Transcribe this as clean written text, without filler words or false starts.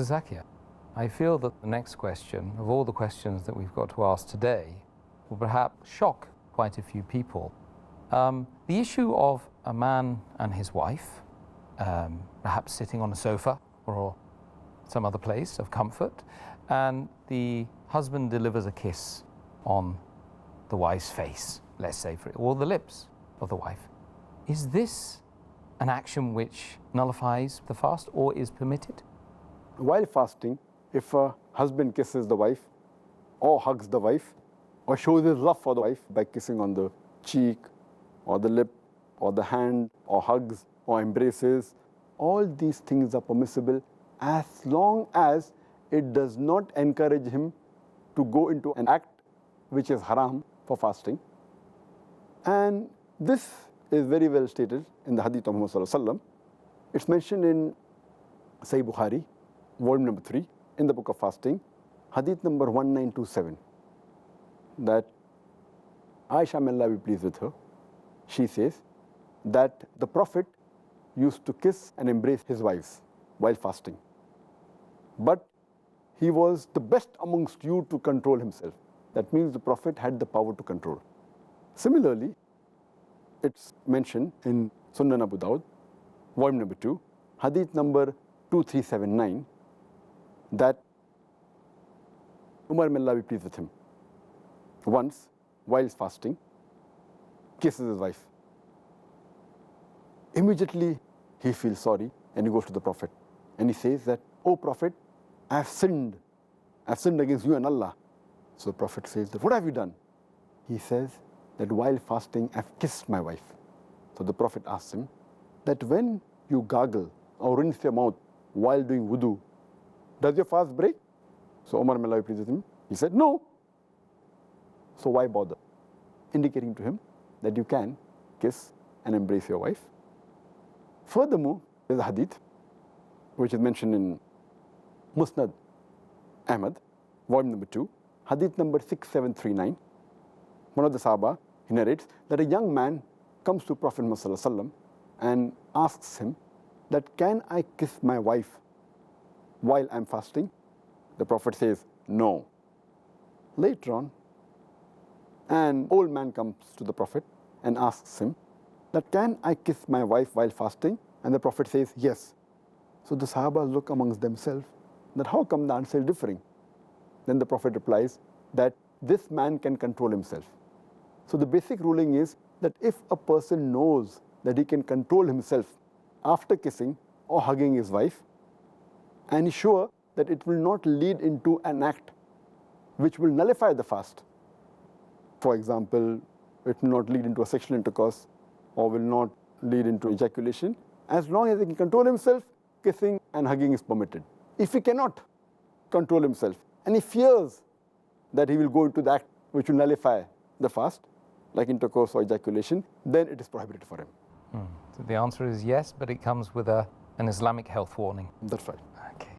Zakir, I feel that the next question, of all the questions that we've got to ask today, will perhaps shock quite a few people. The issue of a man and his wife, perhaps sitting on a sofa or some other place of comfort, and the husband delivers a kiss on the wife's face, let's say, or the lips of the wife. Is this an action which nullifies the fast or is permitted? While fasting, if a husband kisses the wife or hugs the wife or shows his love for the wife by kissing on the cheek or the lip or the hand or hugs or embraces, all these things are permissible as long as it does not encourage him to go into an act which is haram for fasting. And this is very well stated in the hadith of Muhammad sallallahu alaihi wasallam. It's mentioned in Sahih Bukhari, volume number 3, in the book of fasting, hadith number 1927, that Aisha, may Allah be pleased with her, she says that the Prophet used to kiss and embrace his wives while fasting. But he was the best amongst you to control himself. That means the Prophet had the power to control. Similarly, it's mentioned in Sunan Abu Dawud, volume number 2, hadith number 2379, that Umar, may Allah be pleased with him, once, while fasting, kisses his wife. Immediately, he feels sorry and he goes to the Prophet. And he says that, "Oh Prophet, I have sinned. I have sinned against you and Allah." So the Prophet says that, "What have you done?" He says that while fasting, I have kissed my wife. So the Prophet asks him that when you gargle or rinse your mouth while doing wudu, does your fast break? So Umar, may Allah be pleased with him, he said, "No." So why bother? Indicating to him that you can kiss and embrace your wife. Furthermore, there is a hadith which is mentioned in Musnad Ahmad, volume number 2, hadith number 6739. One of the Sahaba, he narrates that a young man comes to Prophet Muhammad sallallahu alaihi wasallam and asks him that, "Can I kiss my wife while I'm fasting?" The Prophet says, "No." Later on, an old man comes to the Prophet and asks him that, "Can I kiss my wife while fasting?" And the Prophet says, "Yes." So the Sahaba look amongst themselves that how come the answer is differing? Then the Prophet replies that this man can control himself. So the basic ruling is that if a person knows that he can control himself after kissing or hugging his wife, and is sure that it will not lead into an act which will nullify the fast. For example, it will not lead into a sexual intercourse or will not lead into ejaculation. As long as he can control himself, kissing and hugging is permitted. If he cannot control himself and he fears that he will go into the act which will nullify the fast, like intercourse or ejaculation, then it is prohibited for him. So the answer is yes, but it comes with an Islamic health warning. That's right.